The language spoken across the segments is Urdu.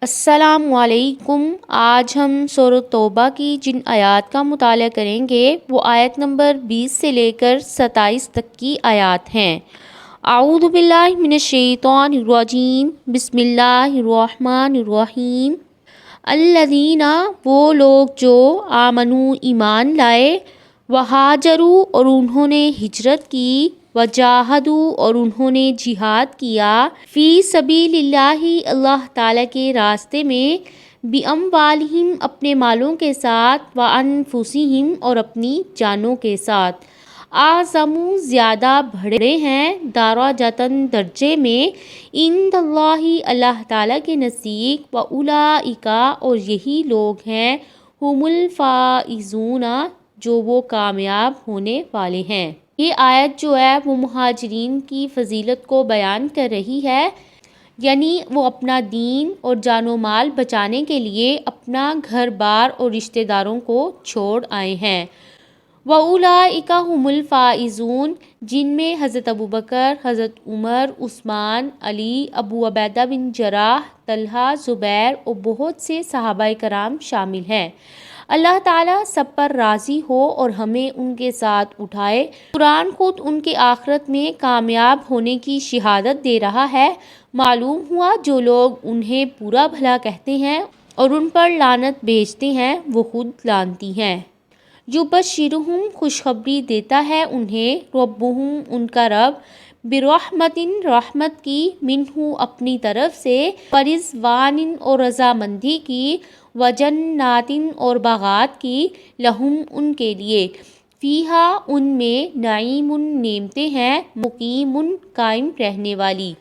السلام علیکم۔ آج ہم سورۃ توبہ کی جن آیات کا مطالعہ کریں گے وہ آیت نمبر 20 سے لے کر 27 تک کی آیات ہیں۔ اعوذ باللہ من الشیطان الرجیم، بسم اللہ الرحمن الرحیم۔ الذین، وہ لوگ جو آمنوا ایمان لائے، وہاجروا اور انہوں نے ہجرت کی، وجاہدوا اور انہوں نے جہاد کیا، فی سبیل اللہ اللہ تعالیٰ کے راستے میں، باموالہم اپنے مالوں کے ساتھ، وانفسہم اور اپنی جانوں کے ساتھ، اعظم زیادہ بڑے ہیں، درجۃً درجے میں، عند اللہ اللہ تعالیٰ کے نزدیک، واولئک اور یہی لوگ ہیں، ھم الفائزون جو وہ کامیاب ہونے والے ہیں۔ یہ آیت جو ہے وہ مہاجرین کی فضیلت کو بیان کر رہی ہے، یعنی وہ اپنا دین اور جان و مال بچانے کے لیے اپنا گھر بار اور رشتہ داروں کو چھوڑ آئے ہیں۔ وَأُولَئِكَ هُمُ الْفَائِزُونَ، جن میں حضرت ابوبکر، حضرت عمر، عثمان، علی، ابو عبیدہ بن جراح، طلحہ، زبیر اور بہت سے صحابہ کرام شامل ہیں۔ اللہ تعالیٰ سب پر راضی ہو اور ہمیں ان کے ساتھ اٹھائے۔ قرآن خود ان کے آخرت میں کامیاب ہونے کی شہادت دے رہا ہے۔ معلوم ہوا جو لوگ انہیں برا بھلا کہتے ہیں اور ان پر لعنت بھیجتے ہیں وہ خود لعنتی ہیں۔ یبشرہم، خوشخبری دیتا ہے انہیں، ربہم ان کا رب، برحمت، رحمت کی، منہ اپنی طرف سے، ورضوان اور رضامندی کی، وجنات اور باغات کی، لہم ان کے لیے، فیہا ان میں، نعیم نعمتیں ہیں، مقیم قائم رہنے والی۔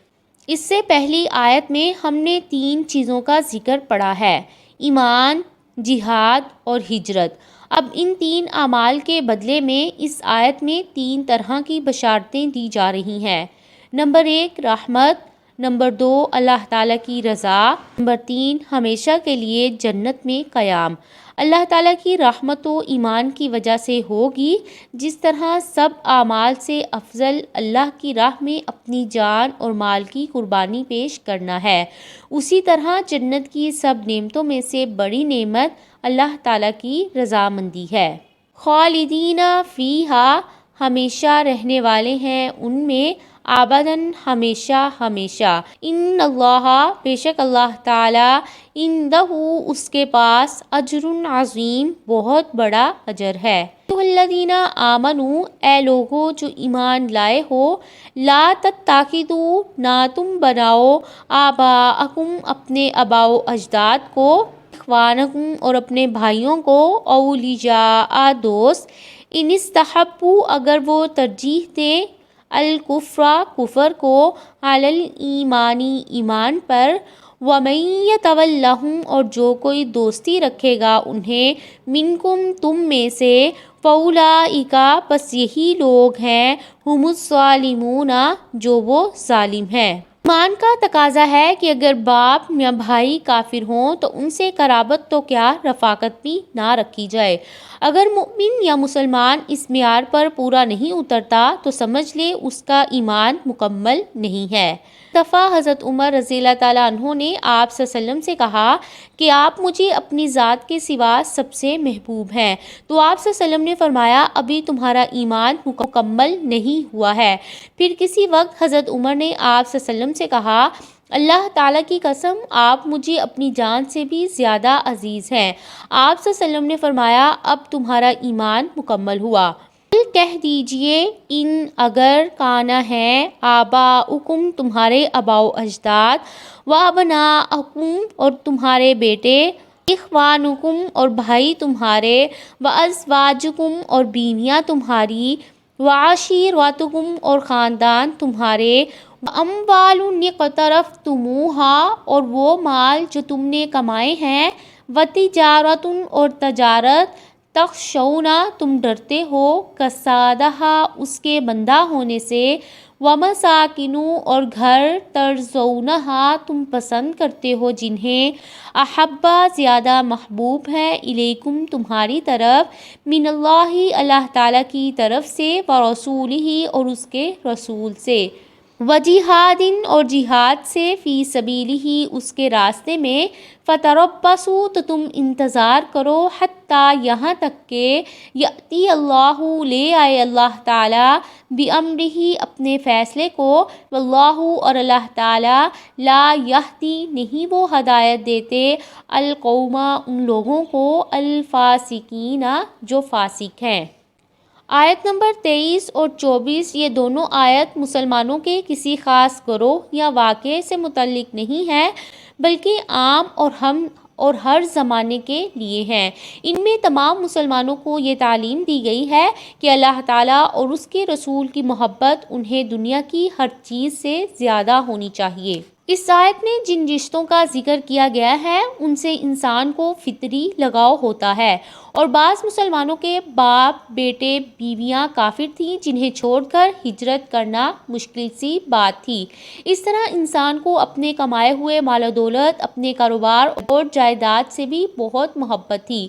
اس سے پہلی آیت میں ہم نے 3 چیزوں کا ذکر پڑھا ہے، ایمان، جہاد اور ہجرت۔ اب ان 3 اعمال کے بدلے میں اس آیت میں 3 طرح کی بشارتیں دی جا رہی ہیں۔ نمبر 1 رحمت، نمبر 2 اللہ تعالیٰ کی رضا، نمبر 3 ہمیشہ کے لیے جنت میں قیام۔ اللہ تعالیٰ کی رحمت و ایمان کی وجہ سے ہوگی، جس طرح سب اعمال سے افضل اللہ کی راہ میں اپنی جان اور مال کی قربانی پیش کرنا ہے، اسی طرح جنت کی سب نعمتوں میں سے بڑی نعمت اللہ تعالیٰ کی رضامندی ہے۔ خالدین فیہا، ہمیشہ رہنے والے ہیں ان میں، ابداً ہمیشہ ہمیشہ، ان اللہ، بے شک اللہ تعالیٰ، عندہ اس کے پاس، اجر عظیم، بہت بڑا اجر ہے۔ ایھا الذین آمنوا، اے لوگو جو ایمان لائے ہو، لا تتخذوا، نہ تم بناؤ، آباءکم اپنے آباء و اجداد کو، اخوانکم اور اپنے بھائیوں کو، اولیاء دوست، ان استحبوا اگر وہ ترجیح دیں، الکفر کفر کو، علی الایمان ایمان پر، ومن یتولہم اور جو کوئی دوستی رکھے گا انہیں، منکم تم میں سے، فاولئک پس یہی لوگ ہیں، ھم الظالمون جو وہ ظالم ہیں۔ ایمان کا تقاضا ہے کہ اگر باپ یا بھائی کافر ہوں تو ان سے قرابت تو کیا رفاقت بھی نہ رکھی جائے۔ اگر مومن یا مسلمان اس معیار پر پورا نہیں اترتا تو سمجھ لے اس کا ایمان مکمل نہیں ہے۔ ایک دفعہ حضرت عمر رضی اللہ تعالیٰ عنہ نے آپ صلی اللہ علیہ وسلم سے کہا کہ آپ مجھے اپنی ذات کے سوا سب سے محبوب ہیں، تو آپ صلی اللہ علیہ وسلم نے فرمایا ابھی تمہارا ایمان مکمل نہیں ہوا ہے۔ پھر کسی وقت حضرت عمر نے آپ صلی اللہ علیہ وسلم سے کہا، اللہ تعالیٰ کی قسم آپ مجھے اپنی جان سے بھی زیادہ عزیز ہیں۔ آپ صلی اللہ علیہ وسلم نے فرمایا اب تمہارا ایمان مکمل ہوا۔ قل کہہ دیجئے، ان اگر کانا ہے، آباؤکم تمہارے آباء و اجداد، وابناؤکم اور تمہارے بیٹے، اخوانکم اور بھائی تمہارے، وازواجکم اور بیویاں تمہاری، وعشیرتکم اور خاندان تمہارے، واموال اقترفتموہا اور وہ مال جو تم نے کمائے ہیں، وتجارت اور تجارت، تخشون تم ڈرتے ہو، کسادہا اس کے بندہ ہونے سے، ومساکن اور گھر، ترضونہا تم پسند کرتے ہو جنہیں، احبا زیادہ محبوب ہے، الیکم تمہاری طرف، من اللہ اللہ تعالیٰ کی طرف سے، ورسولہ اور اس کے رسول سے۔ وجہادن اور جہاد سے فی سبیلہ اس کے راستے میں، فتربصوا تو تم انتظار کرو، حتیٰ یہاں تک کہ یأتی اللہ لے آئے اللہ تعالیٰ بامرہ اپنے فیصلے کو، واللہ اور اللہ تعالیٰ لا یہدی نہیں وہ ہدایت دیتے، القوم ان لوگوں کو، الفاسقین جو فاسق ہیں۔ آیت نمبر 23 اور 24 یہ دونوں آیت مسلمانوں کے کسی خاص گروہ یا واقعے سے متعلق نہیں ہے، بلکہ عام اور ہر زمانے کے لیے ہیں۔ ان میں تمام مسلمانوں کو یہ تعلیم دی گئی ہے کہ اللہ تعالیٰ اور اس کے رسول کی محبت انہیں دنیا کی ہر چیز سے زیادہ ہونی چاہیے۔ اس آیت میں جن رشتوں کا ذکر کیا گیا ہے ان سے انسان کو فطری لگاؤ ہوتا ہے، اور بعض مسلمانوں کے باپ، بیٹے، بیویاں کافر تھیں جنہیں چھوڑ کر ہجرت کرنا مشکل سی بات تھی۔ اس طرح انسان کو اپنے کمائے ہوئے مال و دولت، اپنے کاروبار اور جائیداد سے بھی بہت محبت تھی،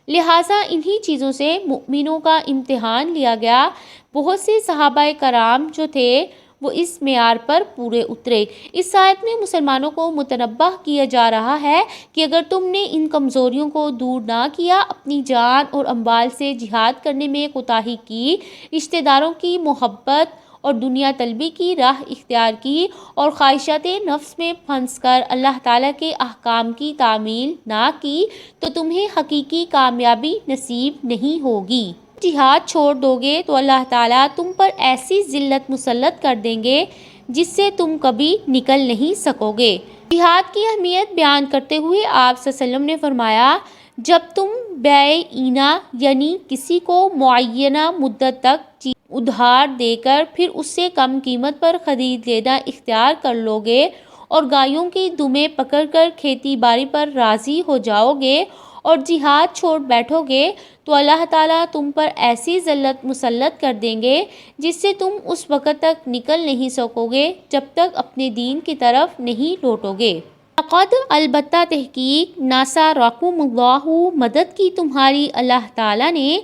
لہٰذا انہی چیزوں سے مؤمنوں کا امتحان لیا گیا۔ بہت سے صحابہ کرام جو تھے وہ اس معیار پر پورے اترے۔ اس آیت میں مسلمانوں کو متنبہ کیا جا رہا ہے کہ اگر تم نے ان کمزوریوں کو دور نہ کیا، اپنی جان اور اموال سے جہاد کرنے میں کوتاہی کی، رشتہ داروں کی محبت اور دنیا طلبی کی راہ اختیار کی، اور خواہشات نفس میں پھنس کر اللہ تعالیٰ کے احکام کی تعمیل نہ کی، تو تمہیں حقیقی کامیابی نصیب نہیں ہوگی۔ جہاد چھوڑ دو گے تو اللہ تعالیٰ تم پر ایسی ذلت مسلط کر دیں گے جس سے تم کبھی نکل نہیں سکو گے۔ جہاد کی اہمیت بیان کرتے ہوئے آپ صلی اللہ علیہ وسلم نے فرمایا، جب تم بیع اینہ یعنی کسی کو معینہ مدت تک چیز ادھار دے کر پھر اس سے کم قیمت پر خرید لینا اختیار کر لو گے، اور گایوں کی دمیں پکڑ کر کھیتی باڑی پر راضی ہو جاؤ گے اور جہاد چھوڑ بیٹھو گے، تو اللہ تعالیٰ تم پر ایسی ذلت مسلط کر دیں گے جس سے تم اس وقت تک نکل نہیں سکو گے جب تک اپنے دین کی طرف نہیں لوٹو گے۔ لقد البتہ تحقیق نصرکم اللہ مدد کی تمہاری اللہ تعالیٰ نے،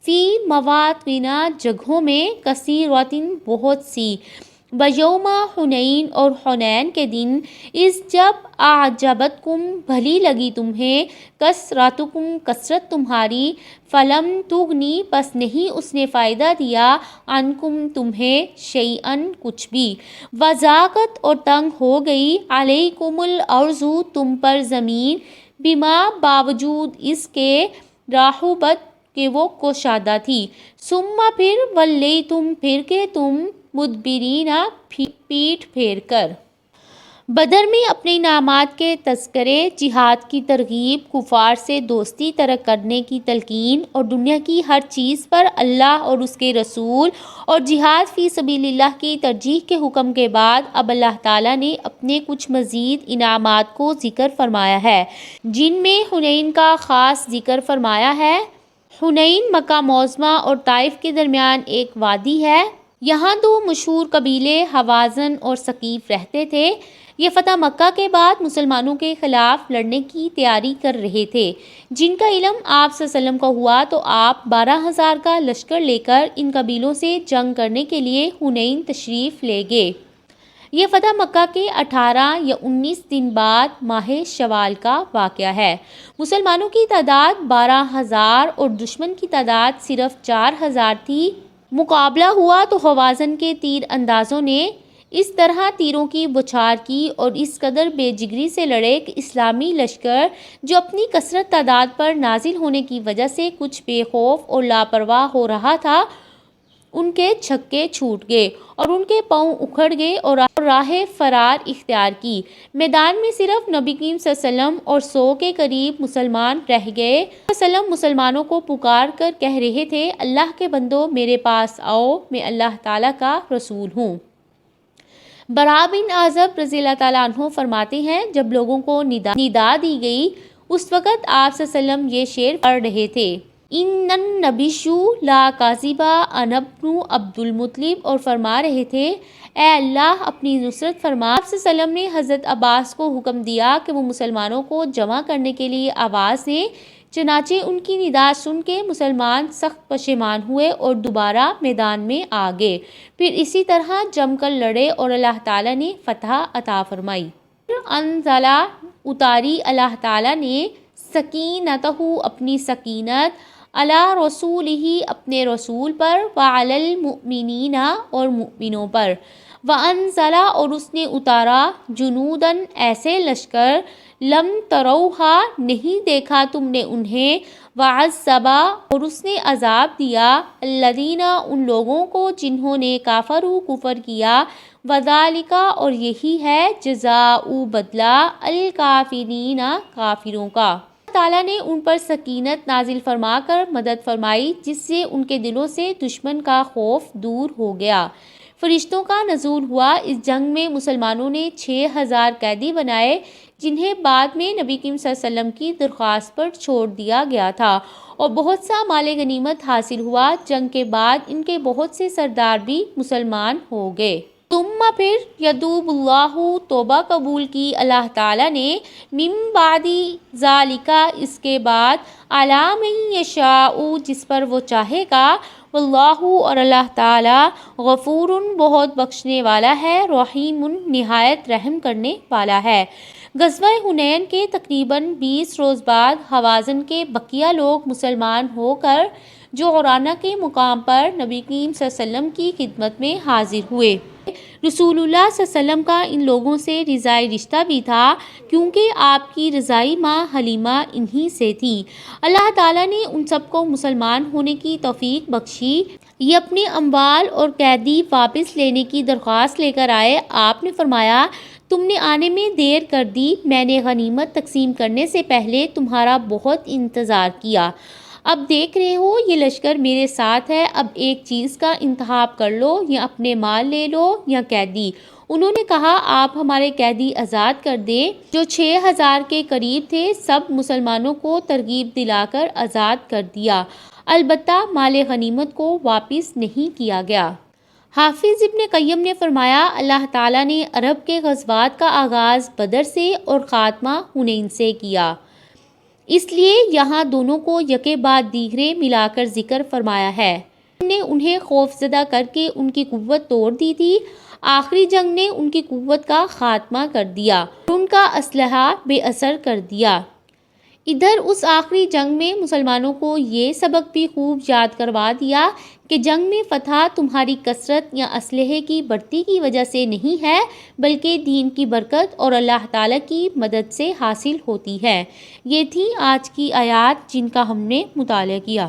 فی مواطن جگہوں میں، کثیرۃ بہت سی، بیوم حنین اور حنین کے دن، اس جب اعجبتکم بھلی لگی تمہیں، کثرتکم کثرت تمہاری، فلم تغنی پس نہیں اس نے فائدہ دیا، عنکم تمہیں، شیئن کچھ بھی، وضاقت اور تنگ ہو گئی، علیکم الارض تم پر زمین، بما باوجود اس کے، رحبت کہ وہ کشادہ تھی، ثم پھر، ولیتم پھر کہ تم، مدبرین پیٹھ پھیر کر۔ بدر میں اپنے انعامات کے تذکرے، جہاد کی ترغیب، کفار سے دوستی ترک کرنے کی تلقین، اور دنیا کی ہر چیز پر اللہ اور اس کے رسول اور جہاد فی سبیل اللہ کی ترجیح کے حکم کے بعد اب اللہ تعالیٰ نے اپنے کچھ مزید انعامات کو ذکر فرمایا ہے، جن میں حنین کا خاص ذکر فرمایا ہے۔ حنین مکہ معظمہ اور طائف کے درمیان ایک وادی ہے۔ یہاں دو مشہور قبیلے ہوازن اور ثقیف رہتے تھے۔ یہ فتح مکہ کے بعد مسلمانوں کے خلاف لڑنے کی تیاری کر رہے تھے۔ جن کا علم آپ صلی اللہ علیہ وسلم کو ہوا تو آپ 12,000 کا لشکر لے کر ان قبیلوں سے جنگ کرنے کے لیے حنین تشریف لے گئے۔ یہ فتح مکہ کے 18 یا 19 دن بعد ماہ شوال کا واقعہ ہے۔ مسلمانوں کی تعداد 12,000 اور دشمن کی تعداد صرف 4,000 تھی۔ مقابلہ ہوا تو ہوازن کے تیر اندازوں نے اس طرح تیروں کی بوچھار کی اور اس قدر بے جگری سے لڑے کہ اسلامی لشکر جو اپنی کثرت تعداد پر نازل ہونے کی وجہ سے کچھ بے خوف اور لاپرواہ ہو رہا تھا، ان کے چھکے چھوٹ گئے اور ان کے پاؤں اکھڑ گئے اور راہ فرار اختیار کی۔ میدان میں صرف نبی کریم صلی اللہ علیہ وسلم اور 100 کے قریب مسلمان رہ گئے۔ وسلم مسلمانوں کو پکار کر کہہ رہے تھے، اللہ کے بندو میرے پاس آؤ، میں اللہ تعالیٰ کا رسول ہوں۔ براء بن عازب رضی اللہ تعالیٰ عنہ فرماتے ہیں، جب لوگوں کو ندا دی گئی اس وقت آپ صلی اللہ علیہ وسلم یہ شعر پڑھ رہے تھے، ان النبیّ لا کاذب انا ابن عبد المطلب، اور فرما رہے تھے، اے اللہ اپنی نصرت فرما۔ آپ صلی اللہ علیہ وسلم نے حضرت عباس کو حکم دیا کہ وہ مسلمانوں کو جمع کرنے کے لیے آواز دیں، چنانچہ ان کی ندا سن کے مسلمان سخت پشیمان ہوئے اور دوبارہ میدان میں آ گئے، پھر اسی طرح جم کر لڑے اور اللہ تعالیٰ نے فتح عطا فرمائی۔ انزلہ اتاری اللہ تعالیٰ نے سکینتہ اپنی سکینت، علی رسولہ اپنے رسول پر، وعلی المؤمنین اور مؤمنوں پر، وانزلہ اور اس نے اتارا، جنوداً ایسے لشکر، لم تروہا نہیں دیکھا تم نے انہیں، وعذب اور اس نے عذاب دیا، الذین ان لوگوں کو جنہوں نے کافروا کفر کیا، وذالک اور یہی ہے جزاء بدلہ، الکافرین کافروں کا۔ اللہ تعالیٰ نے ان پر سکینت نازل فرما کر مدد فرمائی، جس سے ان کے دلوں سے دشمن کا خوف دور ہو گیا۔ فرشتوں کا نزول ہوا۔ اس جنگ میں مسلمانوں نے 6000 قیدی بنائے، جنہیں بعد میں نبی کریم صلی اللہ علیہ وسلم کی درخواست پر چھوڑ دیا گیا تھا، اور بہت سا مال غنیمت حاصل ہوا۔ جنگ کے بعد ان کے بہت سے سردار بھی مسلمان ہو گئے۔ ثم پھر یتوب اللہ توبہ قبول کی اللہ تعالیٰ نے، من بعد ذالک اس کے بعد، علی من یشاء جس پر وہ چاہے گا، واللہ اور اللہ تعالیٰ، غفور بہت بخشنے والا ہے، رحیم نہایت رحم کرنے والا ہے۔ غزوہ حنین کے تقریباً 20 روز بعد حوازن کے بقیہ لوگ مسلمان ہو کر جعرانہ کے مقام پر نبی کریم صلی اللہ علیہ وسلم کی خدمت میں حاضر ہوئے۔ رسول اللہ صلی اللہ علیہ وسلم کا ان لوگوں سے رضائی رشتہ بھی تھا، کیونکہ آپ کی رضائی ماں حلیمہ انہی سے تھی۔ اللہ تعالیٰ نے ان سب کو مسلمان ہونے کی توفیق بخشی۔ یہ اپنے اموال اور قیدی واپس لینے کی درخواست لے کر آئے۔ آپ نے فرمایا، تم نے آنے میں دیر کر دی، میں نے غنیمت تقسیم کرنے سے پہلے تمہارا بہت انتظار کیا۔ اب دیکھ رہے ہو یہ لشکر میرے ساتھ ہے، اب ایک چیز کا انتخاب کر لو، یا اپنے مال لے لو یا قیدی۔ انہوں نے کہا، آپ ہمارے قیدی آزاد کر دیں۔ جو 6000 کے قریب تھے، سب مسلمانوں کو ترغیب دلا کر آزاد کر دیا، البتہ مال غنیمت کو واپس نہیں کیا گیا۔ حافظ ابن قیم نے فرمایا، اللہ تعالیٰ نے عرب کے غزوات کا آغاز بدر سے اور خاتمہ حنین سے کیا، اس لیے یہاں دونوں کو یکے بعد دیگرے ملا کر ذکر فرمایا ہے۔ ہم نے انہیں خوف زدہ کر کے ان کی قوت توڑ دی تھی، آخری جنگ نے ان کی قوت کا خاتمہ کر دیا اور ان کا اسلحہ بے اثر کر دیا۔ ادھر اس آخری جنگ میں مسلمانوں کو یہ سبق بھی خوب یاد کروا دیا کہ جنگ میں فتح تمہاری کثرت یا اسلحے کی بڑھتی کی وجہ سے نہیں ہے، بلکہ دین کی برکت اور اللہ تعالیٰ کی مدد سے حاصل ہوتی ہے۔ یہ تھی آج کی آیات جن کا ہم نے مطالعہ کیا۔